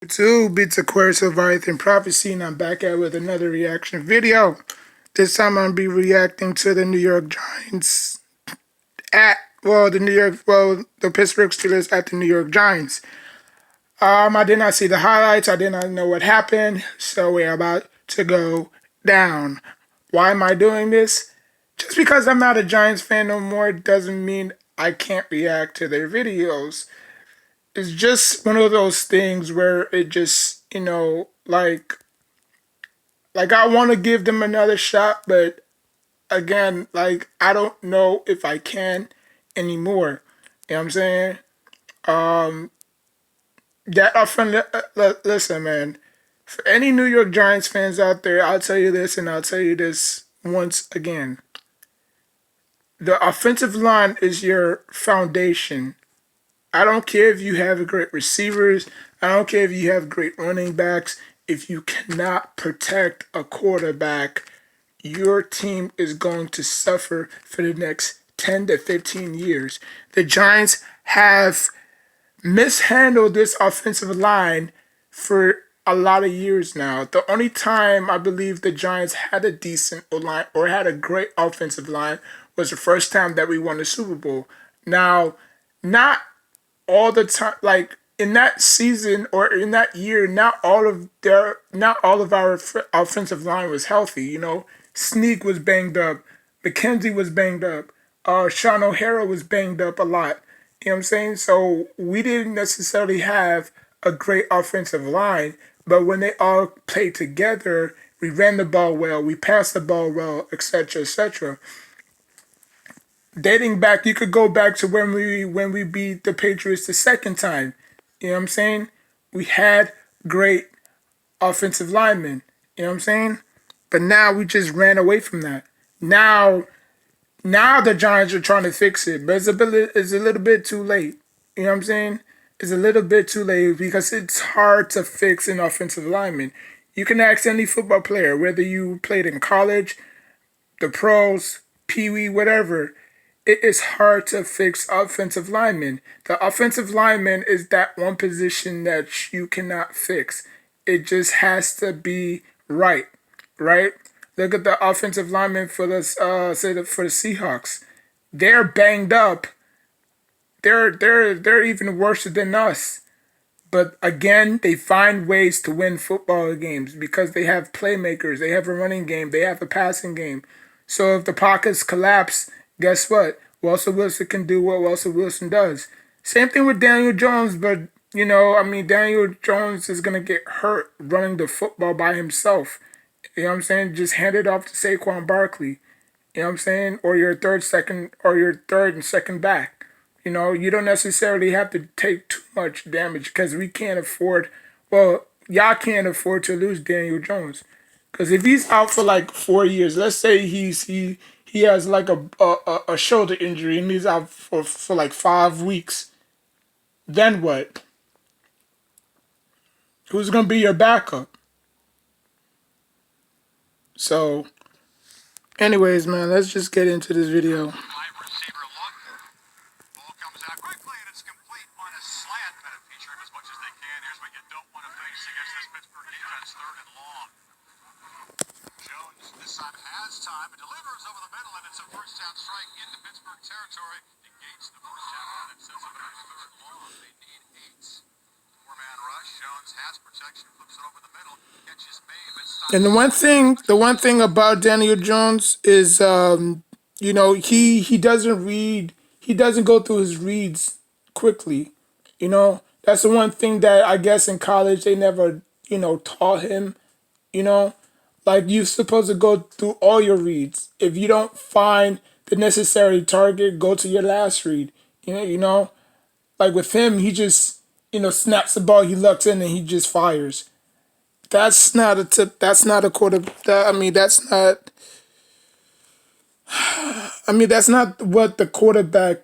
YouTube, it's a Aquarius of Leviathan Prophecy, and I'm back at with another reaction video. This time I'm gonna be reacting to the New York Giants the Pittsburgh Steelers at the New York Giants. I did not see the highlights. I did not know what happened, so we're about to go down. Why am I doing this? Just because I'm not a Giants fan no more doesn't mean I can't react to their videos. It's just one of those things where it just, like I want to give them another shot, but again, like I don't know if I can anymore. You know what I'm saying? Um, that often, listen, man. For any New York Giants fans out there, I'll tell you this, and I'll tell you this once again. The offensive line is your foundation. I don't care if you have great receivers. I don't care if you have great running backs. If you cannot protect a quarterback, your team is going to suffer for the next 10 to 15 years. The Giants have mishandled this offensive line for a lot of years now. The only time I believe the Giants had a decent line or had a great offensive line was the first time that we won the Super Bowl. Now, not all the time, like in that season or in that year, not all of our offensive line was healthy. Sneak was banged up, McKenzie was banged up, Sean O'Hara was banged up a lot. You know what I'm saying? So we didn't necessarily have a great offensive line, but when they all played together, we ran the ball well, we passed the ball well, etc., etc. Dating back, you could go back to when we beat the Patriots the second time. You know what I'm saying? We had great offensive linemen. You know what I'm saying? But now we just ran away from that. Now the Giants are trying to fix it, but it's a little bit too late. You know what I'm saying? It's a little bit too late because it's hard to fix an offensive lineman. You can ask any football player, whether you played in college, the pros, Pee Wee, whatever. It is hard to fix offensive linemen. The offensive lineman is that one position that you cannot fix. It just has to be right, right? Look at the offensive linemen for the Seahawks. They're banged up. They're even worse than us. But again, they find ways to win football games because they have playmakers. They have a running game. They have a passing game. So if the pockets collapse, guess what? Russell Wilson can do what Russell Wilson does. Same thing with Daniel Jones, but Daniel Jones is gonna get hurt running the football by himself. You know what I'm saying? Just hand it off to Saquon Barkley. You know what I'm saying? Or your third and second back. You don't necessarily have to take too much damage because we can't afford. Well, y'all can't afford to lose Daniel Jones. Because if he's out for like 4 years, let's say he has like a shoulder injury and he's out for like 5 weeks, then what? Who's going to be your backup? So, anyways, man, let's just get into this video. Has time and delivers over the middle, and it's a first down strike into Pittsburgh territory. Negates the first down and sends them to third and long. They need 8. Four-man rush. Jones has protection, flips it over the middle, catches Babe and stops. And the one thing about Daniel Jones is, he doesn't read. He doesn't go through his reads quickly. That's the one thing that I guess in college they never, taught him. You know, like you're supposed to go through all your reads. If you don't find the necessary target, go to your last read. Like with him, he just snaps the ball, he looks in, and he just fires. That's not a tip. That's not a quarter. That's not. That's not what the quarterback.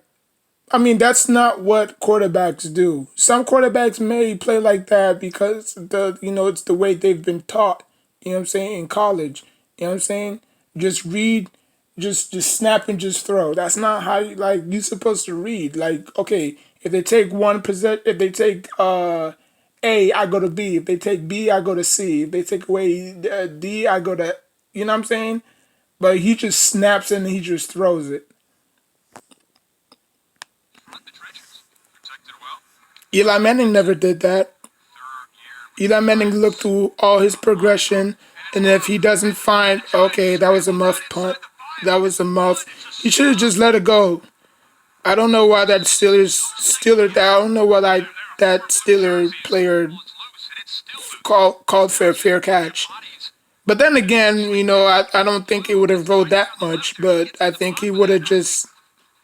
That's not what quarterbacks do. Some quarterbacks may play like that because it's the way they've been taught. You know what I'm saying? In college. You know what I'm saying? Just read, just snap and just throw. That's not how you're supposed to read. Like, okay, if they take A, I go to B. If they take B, I go to C. If they take away D, I go to, you know what I'm saying? But he just snaps it and he just throws it. The trenches protected well. Eli Manning never did that. Third year Eli Manning looked Giants. through all his progression, And it's and if he loose. doesn't find, The okay, Giants that was a scramble down muff punt, inside the 5. that was a muff, But it's a he should have stop. just let it go. I don't know why that I don't know why that Number 2 Steeler jersey is player well, it's loose and it's still loose. called for a Giants fair moving their catch. bodies. But then And it's a again, swing pass. I don't think he would have rolled Swinging that on the left much, there. He but gets I in the think bottom he of would that. have just.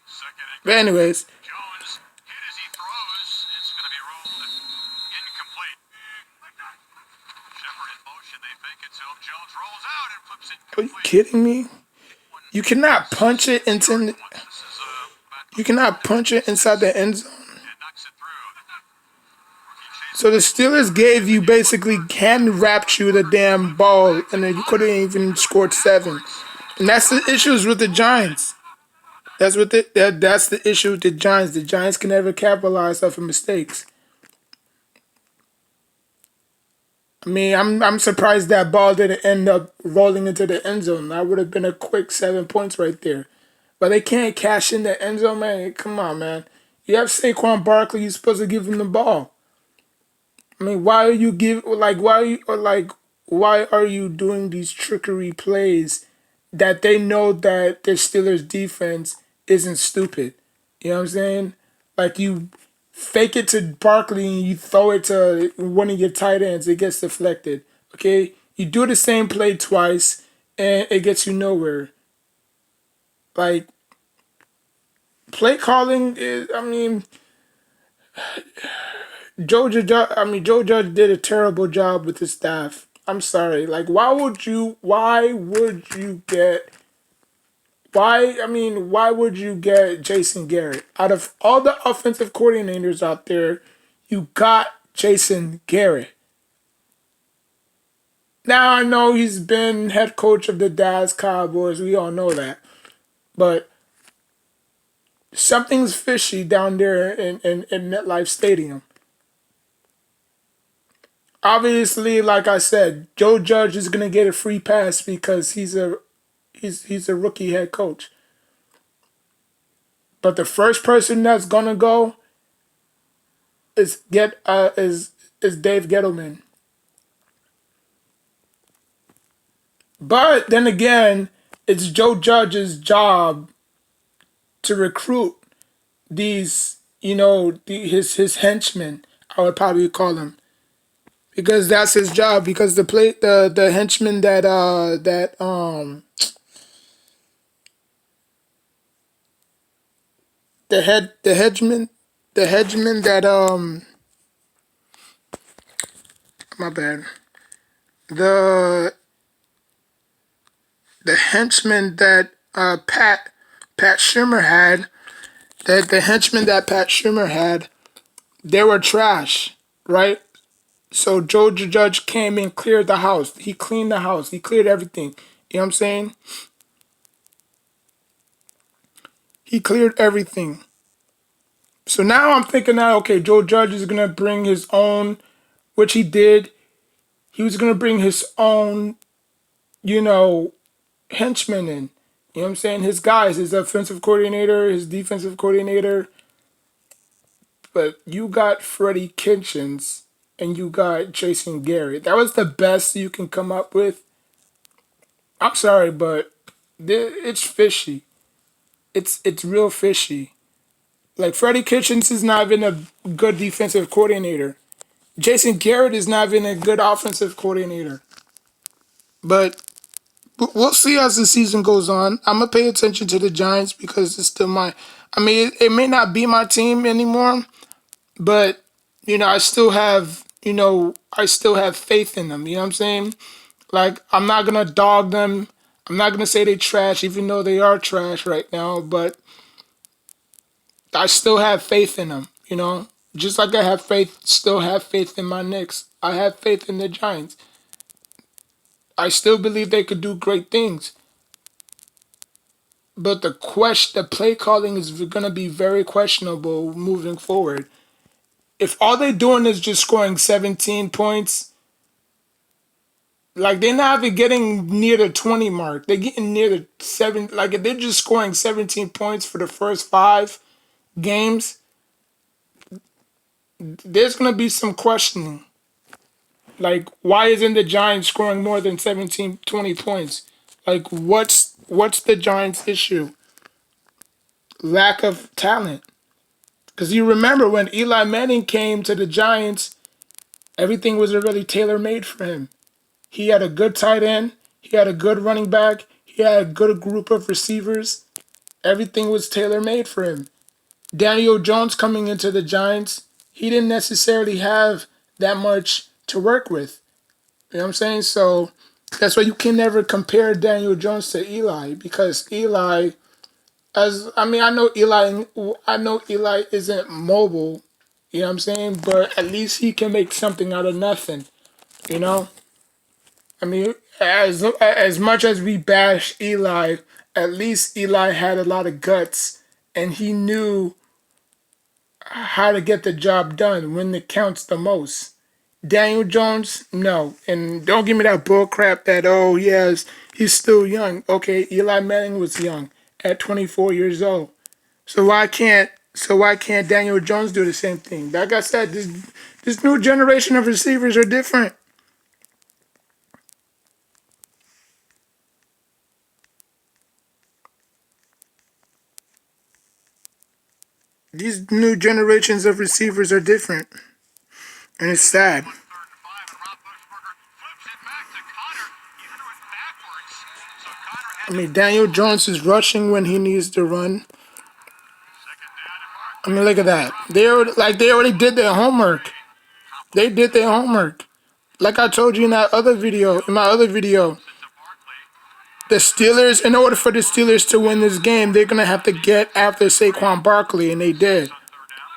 Second and But goal. anyways, Jones hit as he throws. It's going to be ruled incomplete. Shepard in motion. They fake it to him. Jones rolls out and flips it are you complete. kidding me? One You cannot punch it the yard into. one. This is about You cannot punch it 26 inside the end zone. and knocks it through. Rookie Chase So the Claypool Steelers covering gave him, you and he's one basically for hand wrapped you the damn ball, back to and then you couldn't Connor. even Going scored seven. backwards. And that's the Connor issues makes the with the move. Giants. That's the issue with the Giants. The Giants can never capitalize off of mistakes. I mean, I'm surprised that ball didn't end up rolling into the end zone. That would have been a quick 7 points right there. But they can't cash in the end zone, man. Come on, man. You have Saquon Barkley. You're supposed to give him the ball. I mean, why are you give like why are you or like why are you doing these trickery plays that they know that the Steelers defense isn't stupid? You know what I'm saying? Like you fake it to Barkley and you throw it to one of your tight ends, it gets deflected. Okay? You do the same play twice and it gets you nowhere. Like play calling is I mean Joe Judge did a terrible job with his staff. I'm sorry. Like, why would you get Jason Garrett? Out of all the offensive coordinators out there, you got Jason Garrett. Now I know he's been head coach of the Dallas Cowboys. We all know that. But something's fishy down there in MetLife Stadium. Obviously, like I said, Joe Judge is gonna get a free pass because he's a rookie head coach. But the first person that's gonna go is Dave Gettleman. But then again, it's Joe Judge's job to recruit these, his henchmen. I would probably call them because that's his job. Because the henchmen the hedgeman that my bad the the henchmen that Pat Shimmer had, the henchmen that Pat Shimmer had, they were trash, right? So Joe Judge came and cleared the house. He cleaned the house. He cleared everything. You know what I'm saying? He cleared everything. So now I'm thinking that okay, Joe Judge is gonna bring his own, which he did. He was gonna bring his own, you know, henchmen in. You know what I'm saying? His guys, his offensive coordinator, his defensive coordinator. But you got Freddie Kitchens and you got Jason Garrett. That was the best you can come up with. I'm sorry, but it's fishy. It's real fishy. Like Freddie Kitchens is not even a good defensive coordinator. Jason Garrett is not even a good offensive coordinator. But we'll see as the season goes on. I'm gonna pay attention to the Giants because it's still my. I mean, it may not be my team anymore, but I still have faith in them. You know what I'm saying? Like I'm not gonna dog them. I'm not gonna say they trash, even though they are trash right now. But I still have faith in them. Just like I still have faith in my Knicks. I have faith in the Giants. I still believe they could do great things. But the play calling is gonna be very questionable moving forward. if all they doing is just scoring 17 points, like they're not even getting near the 20 mark. They're getting near the 7. Like if they're just scoring 17 points for the first 5 games, there's gonna be some questioning. Like why isn't the Giants scoring more than 17, 20 points? Like what's the Giants' issue? Lack of talent. Because you remember when Eli Manning came to the Giants, everything was already tailor made for him. He had a good tight end. He had a good running back. He had a good group of receivers. Everything was tailor made for him. Daniel Jones coming into the Giants, he didn't necessarily have that much to work with. You know what I'm saying? So that's why you can never compare Daniel Jones to Eli because Eli, as I mean, I know Eli isn't mobile. You know what I'm saying? But at least he can make something out of nothing. You know? I mean, as much as we bash Eli, at least Eli had a lot of guts, and he knew how to get the job done when it counts the most. Daniel Jones, no, and don't give me that bull crap that yes he's still young. Okay, Eli Manning was young at 24 years old. So why can't Daniel Jones do the same thing? Like I said, this new generation of receivers are different. These new generations of receivers are different, and it's sad. On 3rd and 5, and Roethlisberger flips it back to Connor. He threw it backwards. So Connor I had to mean, Daniel Jones is rushing when he needs to run. second down and I Barkley mean, look at again. that. Drops They already did their homework. They complete. did their homework. Like I told you in that other video, in my other video, Flips it to Barkley. the Steelers, in order for the Steelers to win this game, they're gonna have to get after Saquon Barkley, and they did. On 3rd down.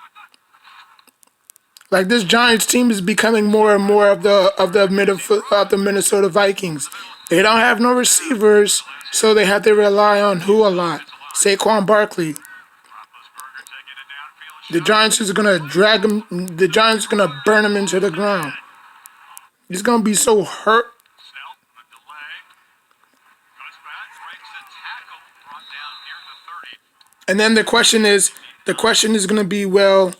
Like this Giants team is becoming more and more of the Minnesota Vikings. They don't have no receivers, so they have to rely on who a lot. Saquon Barkley. Roethlisberger taking it downfield. The Shows. Giants is gonna drag him. The Giants are gonna burn him into the ground. He's gonna be so hurt. Snell, a delay. Goes back, breaks a tackle. Brought down near the 30. And then the question is gonna be, well,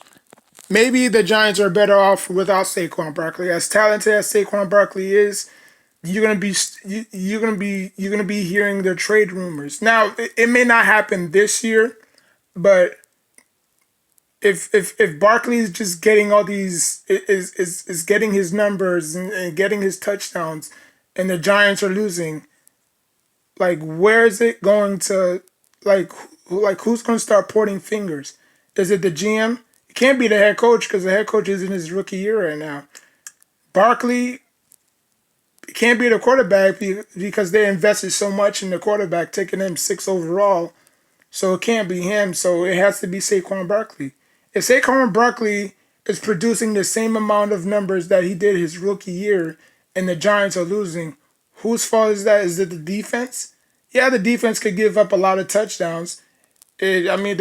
maybe the Giants are better off without Saquon Barkley. As talented as Saquon Barkley is, you're gonna be hearing the trade rumors. Now, it may not happen this year, but if Barkley is just getting all these is getting his numbers and getting his touchdowns, and the Giants are losing, like where is it going to like who's going to start pointing fingers? Is it the GM? It can't be the head coach because the head coach is in his rookie year right now. Barkley can't be the quarterback because they invested so much in the quarterback, taking him 6 overall. So it can't be him. So it has to be Saquon Barkley. If Saquon Barkley is producing the same amount of numbers that he did his rookie year, and the Giants are losing, whose fault is that? Is it the defense? Yeah, the defense could give up a lot of touchdowns. Haven't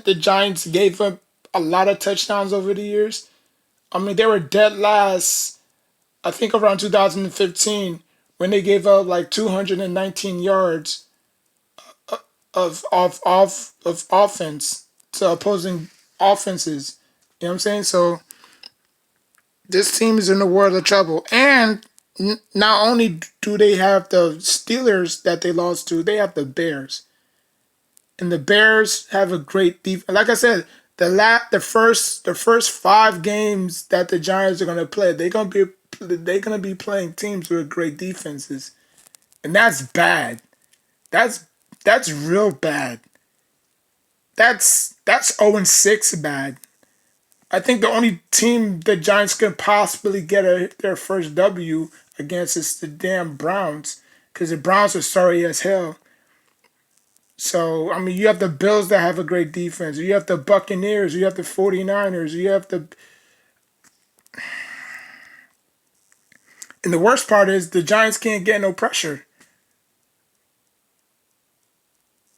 the Giants gave up a lot of touchdowns over the years? I mean, they were dead last. I think around 2015 when they gave up like 219 yards of offense to opposing offenses. You know what I'm saying? So this team is in a world of trouble. And not only do they have the Steelers that they lost to, they have the Bears. And the Bears have a great defense. Like I said, the first 5 games that the Giants are gonna play, they're gonna be playing teams with great defenses, and that's bad. That's that's real bad. That's 0-6 bad. I think the only team the Giants could possibly get their first W against is the damn Browns, because the Browns are sorry as hell. So, I mean, you have the Bills that have a great defense. You have the Buccaneers. You have the 49ers. You have the. And the worst part is the Giants can't get no pressure.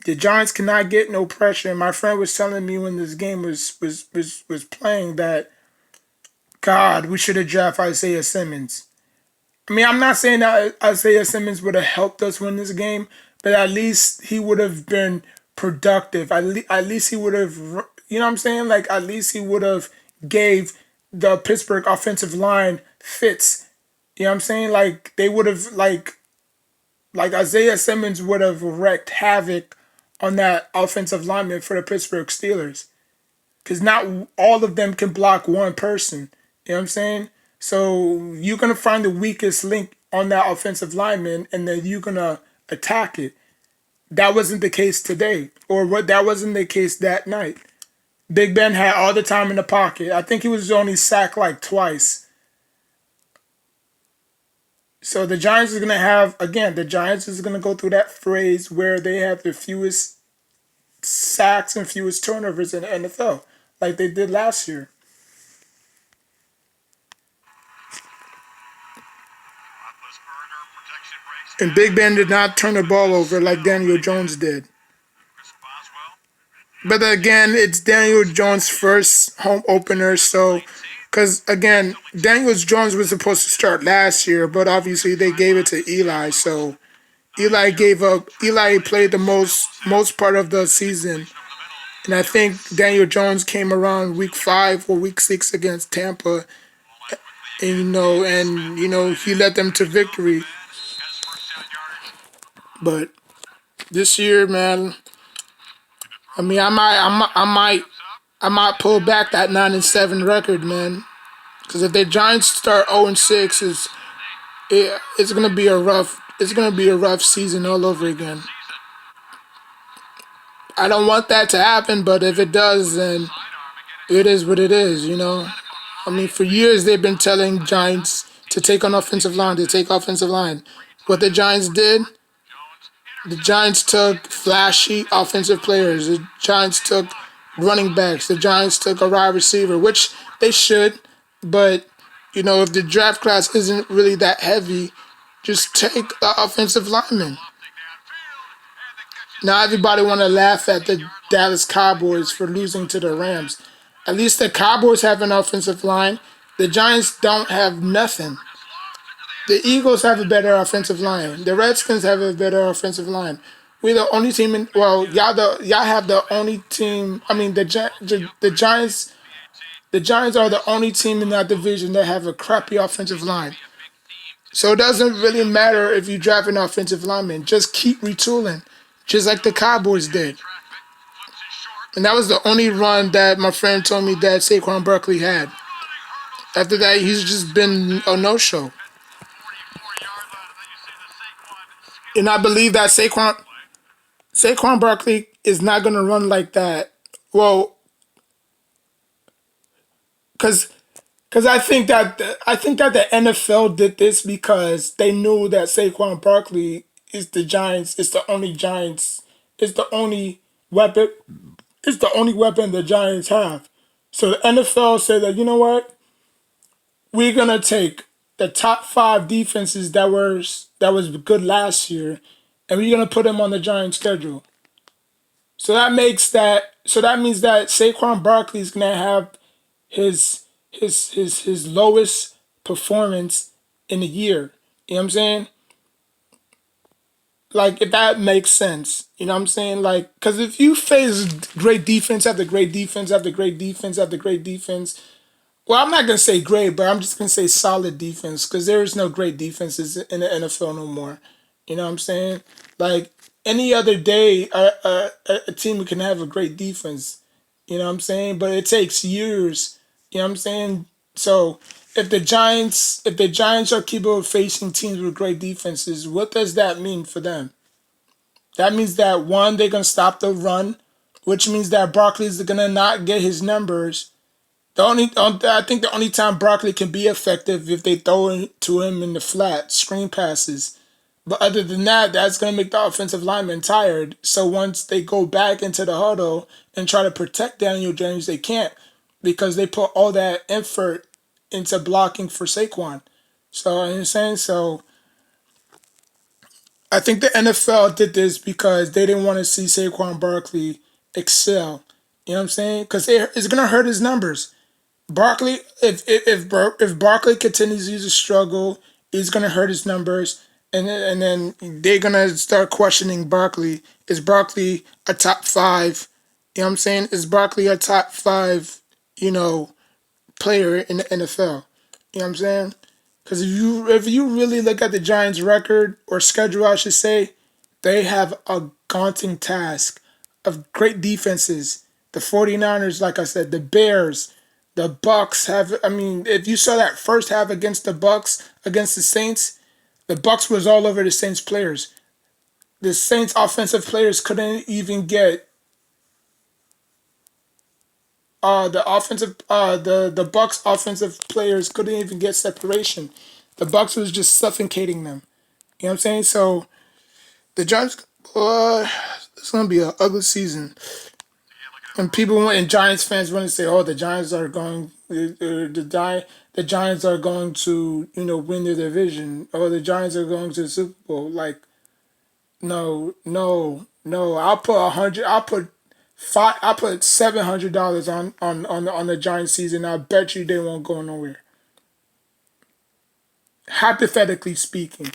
The Giants cannot get no pressure. And my friend was telling me when this game was playing that God, we should have drafted Isaiah Simmons. I mean, I'm not saying that Isaiah Simmons would have helped us win this game, but at least he would have been productive. At least he would have, you know what I'm saying? Like, at least he would have gave the Pittsburgh offensive line fits. You know what I'm saying? Like, they would have, like Isaiah Simmons would have wreaked havoc on that offensive lineman for the Pittsburgh Steelers. Because not all of them can block one person. You know what I'm saying? So you're gonna find the weakest link on that offensive lineman, and then you're gonna attack it. That wasn't the case today, or what? That wasn't the case that night. Big Ben had all the time in the pocket. I think he was only sacked like twice. So the Giants is gonna have again. The Giants is gonna go through that phase where they have the fewest sacks and fewest turnovers in the NFL, like they did last year. Roethlisberger, protection breaks And down. Big Ben did not turn the ball over like Daniel Again, Jones did. Chris Boswell. But again, it's Daniel Jones' first home opener, so because again, Daniel Jones was supposed to start last year, but obviously they gave it to Eli. So Eli gave up. Eli played the most part of the season, and I think Daniel Jones came around week 5 or week 6 against Tampa, and he led them to victory. Has first down yardage. But this year, man, I mean, I might pull back that 9-7 record, man. Because if the Giants start 0-6, it's gonna be a rough season all over again. I don't want that to happen, but if it does, then it is what it is. I mean, for years they've been telling Giants to take on offensive line, to take offensive line. What the Giants did, the Giants took flashy offensive players. The Giants took running backs. The Giants took a wide receiver, which they should. But if the draft class isn't really that heavy, just take the offensive lineman. Now everybody want to laugh at the Dallas Cowboys for losing to the Rams. At least the Cowboys have an offensive line. The Giants don't have nothing. The Eagles have a better offensive line. The Redskins have a better offensive line. We're the only team in. Well, y'all have the only team. I mean, the Giants. The Giants are the only team in that division that have a crappy offensive line. So it doesn't really matter if you draft an offensive lineman. Just keep retooling, just like the Cowboys did. And that was the only run that my friend told me that Saquon Barkley had. After that, he's just been a no-show. And I believe that Saquon Barkley is not going to run like that. Well, because I think that the NFL did this because they knew that Saquon Barkley is the Giants. It's the only Giants. It's the only weapon. It's the only weapon the Giants have. So the NFL said that we're gonna take the top 5 defenses that was good last year, and we're gonna put them on the Giants schedule. So that means that Saquon Barkley is gonna have his lowest performance in a year. You know what I'm saying? Like if that makes sense. You know what I'm saying? Like because if you face great defense after great defense after great defense after great defense, well, I'm not gonna say great, but I'm just gonna say solid defense because there is no great defenses in the NFL no more. You know what I'm saying? Like any other day, a team can have a great defense. You know what I'm saying? But it takes years. You know what I'm saying? So if the Giants are capable of facing teams with great defenses, what does that mean for them? That means that one, they're gonna stop the run, which means that Barkley's gonna not get his numbers. I think the only time Barkley can be effective if they throw it to him in the flat screen passes. But other than that, that's going to make the offensive lineman tired. So once they go back into the huddle and try to protect Daniel Jones, they can't because they put all that effort into blocking for Saquon. So you know what I'm saying? So I think the NFL did this because they didn't want to see Saquon Barkley excel. You know what I'm saying? Because it's gonna hurt his numbers. Barkley, if Barkley continues to struggle, it's gonna hurt his numbers, and then they're gonna start questioning Barkley. Is Barkley a top five? You know what I'm saying? Is Barkley a top five? You know, player in the NFL. You know what I'm saying? Because if you really look at the Giants' record or schedule, I should say, they have a daunting task of great defenses. The 49ers, like I said, the Bears, the Bucks have. I mean, if you saw that first half against the Bucks against the Saints, the Bucks was all over the Saints players. The Saints offensive players couldn't even get the Bucks offensive players couldn't even get separation. The Bucks was just suffocating them. You know what I'm saying? So the Giants, it's gonna be an ugly season. And people and Giants fans want to say, "Oh, the Giants are going, the Giants are going to, win their division. Oh, the Giants are going to the Super Bowl." Like, no, no, no. I'll put 100. I'll put five. I put $700 on the Giants season. I bet you they won't go nowhere. Hypothetically speaking,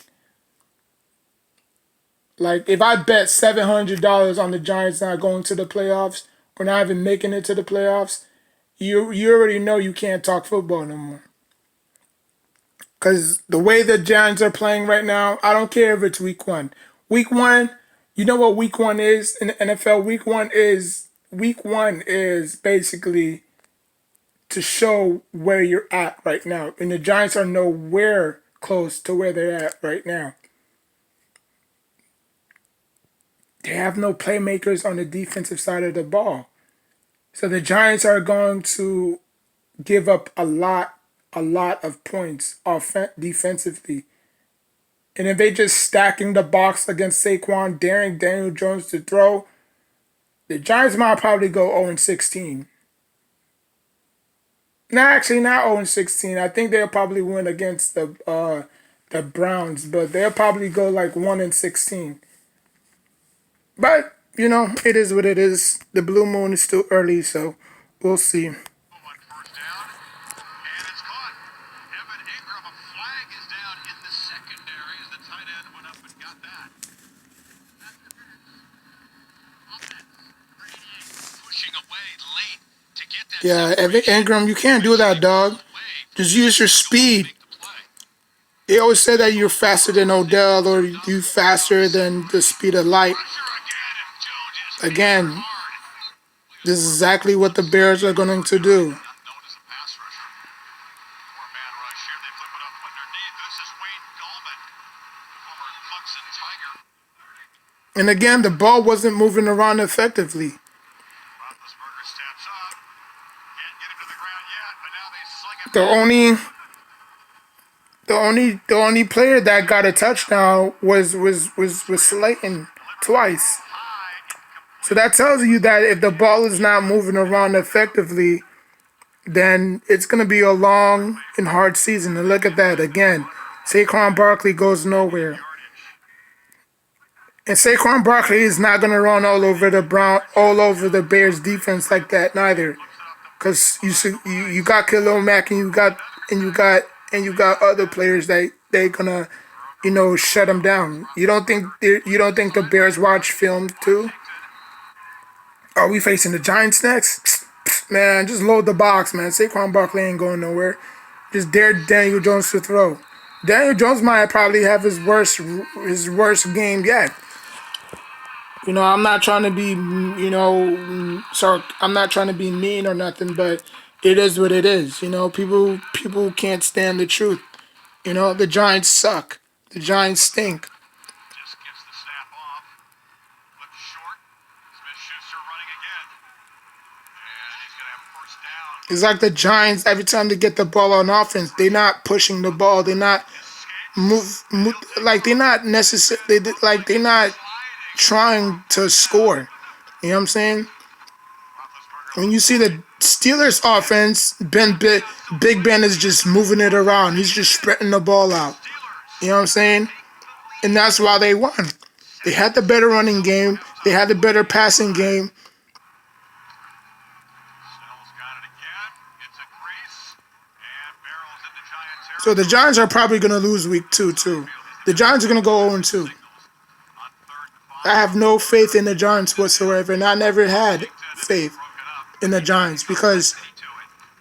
like if I bet $700 on the Giants not going to the playoffs or not even making it to the playoffs, you already know you can't talk football no more. Because the way the Giants are playing right now, I don't care if it's week one. Week one, you know what week one is in the NFL? Week one is basically to show where you're at right now. And the Giants are nowhere close to where they're at right now. They have no playmakers on the defensive side of the ball. So the Giants are going to give up a lot of points defensively. And if they just stacking the box against Saquon, daring Daniel Jones to throw, the Giants might probably go 0-16. No, actually not 0-16. I think they'll probably win against the Browns, but they'll probably go like 1-16. But it is what it is. The blue moon is still early, so we'll see. On first down, and it's caught. Evan Ingram, a flag is down in the secondary as the tight end went up and got that. Pushing away late to get that Yeah, Evan separation. Ingram, you can't do that, dog. Just use your speed. They always say that you're faster than Odell or you faster than the speed of light. Again, this is exactly what the Bears are going to do. And again, the ball wasn't moving around effectively. The only the only player that got a touchdown was Slayton twice. So that tells you that if the ball is not moving around effectively, then it's gonna be a long and hard season. And look at that again. Saquon Barkley goes nowhere. And Saquon Barkley is not gonna run all over the Bears defense like that neither. Cause you got Khalil Mack and you got other players that they gonna shut them down. You don't think the Bears watch film too? Are we facing the Giants next? Man, just load the box, man. Saquon Barkley ain't going nowhere. Just dare Daniel Jones to throw. Daniel Jones might probably have his worst game yet. I'm not trying to be, sorry, I'm not trying to be mean or nothing, but it is what it is. People can't stand the truth. The Giants suck. The Giants stink. Just gets the snap off. Looks short. Smith-Schuster running again. And he's going to have first down. It's like the Giants, every time they get the ball on offense, they're not pushing the ball. They're not like they're not necessarily, like they're not trying to score. You know what I'm saying? When you see the Steelers offense, Big Ben is just moving it around. He's just spreading the ball out. You know what I'm saying? and that's why they won. They had the better running game. They had the better passing game. Snell's got it again. It's a crease. And barrels into Giant So the territory. Giants are probably going to lose week 2 too. The Giants are going to go 0-2. On 3rd and I 5. have no faith in the Giants whatsoever, and I never had faith in the Giants because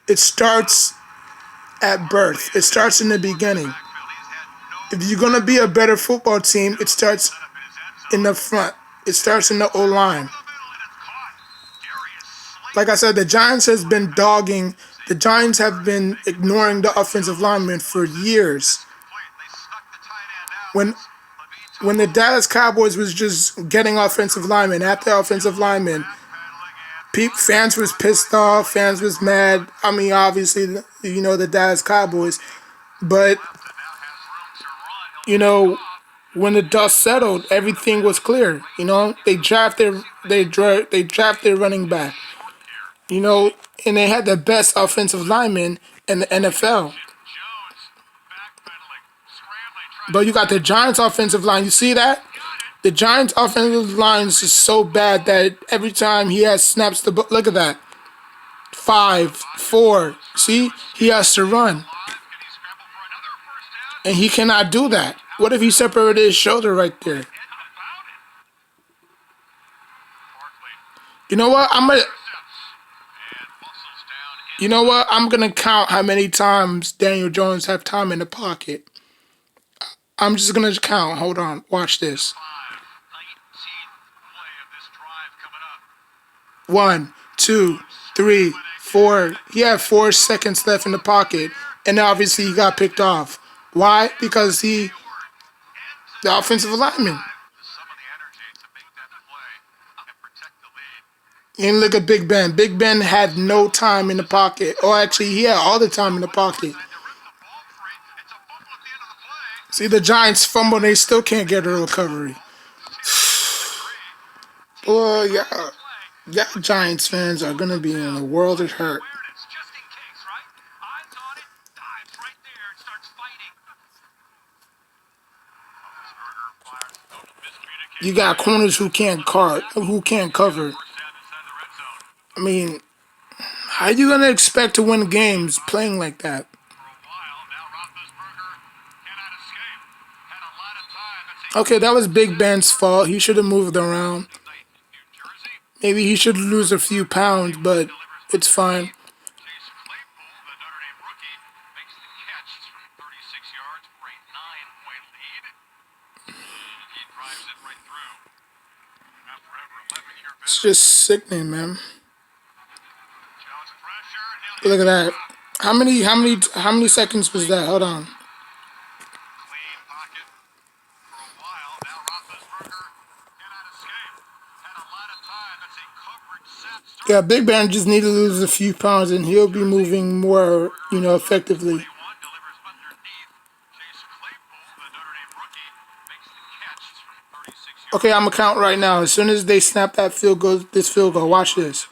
it starts at birth. It starts in the beginning. If you're going to be a better football team, it starts in the front. It starts in the O-line. Like I said, the Giants has been dogging. The Giants have been ignoring the offensive linemen for years. When the Dallas Cowboys was just getting offensive linemen after offensive linemen, fans was pissed off. Fans was mad. I mean, obviously, the Dallas Cowboys, but when the dust settled, everything was clear. They drafted running back. And they had the best offensive lineman in the NFL. But you got the Giants' offensive line. You see that? The Giants' offensive line is just so bad that every time he has snaps the look at that. 5, 4. See? He has to run. And he cannot do that. What if he separated his shoulder right there? You know what? I'm gonna count how many times Daniel Jones have time in the pocket. I'm just gonna count. Hold on. Watch this. 1, 2, 3, 4. He had 4 seconds left in the pocket, and obviously he got picked off. Why? Because the offensive lineman. And look at Big Ben. Big Ben had no time in the pocket. Or actually, he had all the time in the pocket. See, the Giants fumble, they still can't get a recovery. Boy, yeah, Giants fans are going to be in a world of hurt. You got corners who can't cover. I mean, how are you going to expect to win games playing like that? Okay, that was Big Ben's fault. He should have moved around. Maybe he should lose a few pounds, but it's fine. It's just sickening, man. Look at that. How many seconds was that? Hold on. Yeah, Big Ben just need to lose a few pounds and he'll be moving more, effectively. Okay, I'm gonna count right now. As soon as they snap that field goal, watch this.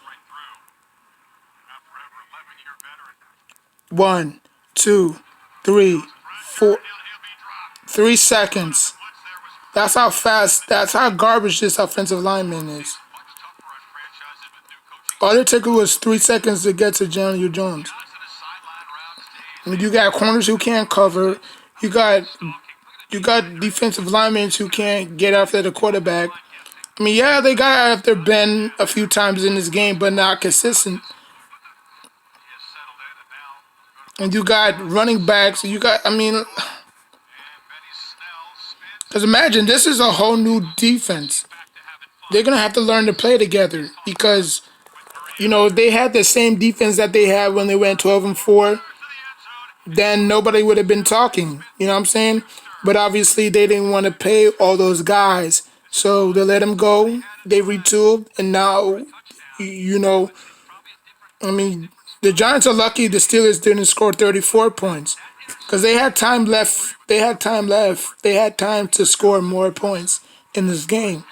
1, 2, 3, 4. 3 seconds. That's how garbage this offensive lineman is. All it took was 3 seconds to get to Daniel Jones. And you got corners who can't cover. You got defensive linemen who can't get after the quarterback. I mean, yeah, they got after Ben a few times in this game, but not consistent. And you got running backs. Because imagine, this is a whole new defense. They're going to have to learn to play together because, they had the same defense that they had when they went 12-4. Then nobody would have been talking. You know what I'm saying? But obviously, they didn't want to pay all those guys. So they let them go. They retooled. And now, the Giants are lucky the Steelers didn't score 34 points. Because they had time left. They had time to score more points in this game.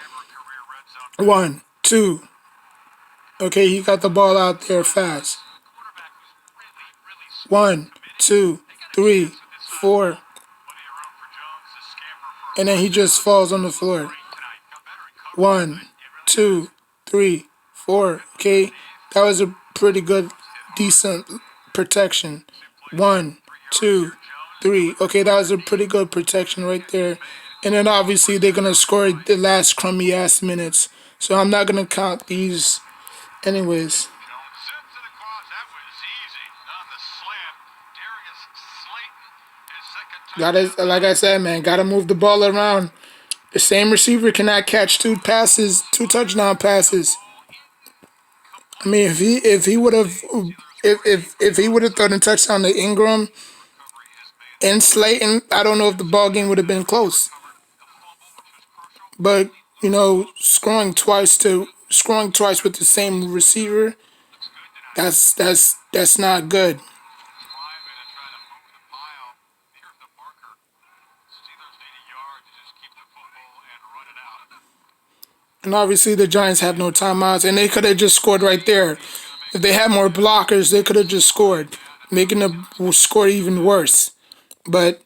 1, 2. Okay, he got the ball out there fast. 1, 2, 3, 4. and then he just falls on the floor. 1, 2, 3, 4. Okay, that was a pretty good, decent protection. 1, 2, 3. Okay, that was a pretty good protection right there. And then obviously they're gonna score the last crummy ass minutes. So I'm not gonna count these, anyways. Sends it across. That was easy on the slam. Darius Slayton, his second Gotta, like I said, man, gotta move the ball around. The same receiver cannot catch two passes, two touchdown passes. I mean, if he would have if he would have thrown a touchdown to Ingram and Slayton, I don't know if the ball game would have been close. But you know, scoring twice with the same receiver, that's not good. driving and trying to move the pile. Here's the marker. Steelers need a yard to just keep the football and run it out. And obviously the Giants have no timeouts, and they could have just scored right there. If they had more blockers, they could have just scored, making the score even worse. But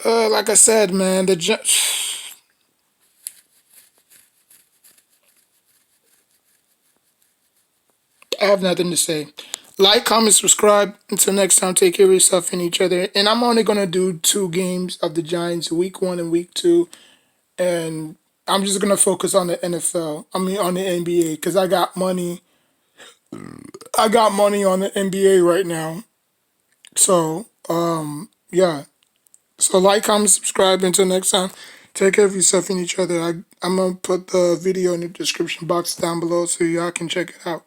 like I said, man, I have nothing to say. Like, comment, subscribe. Until next time, take care of yourself and each other. And I'm only gonna do 2 games of the Giants, week 1 and week 2, and I'm just gonna focus on the NFL. I mean, on the NBA, because I got money. I got money on the NBA right now. So, yeah. So like, comment, subscribe. Until next time, take care of yourself and each other. I'm gonna put the video in the description box down below so y'all can check it out.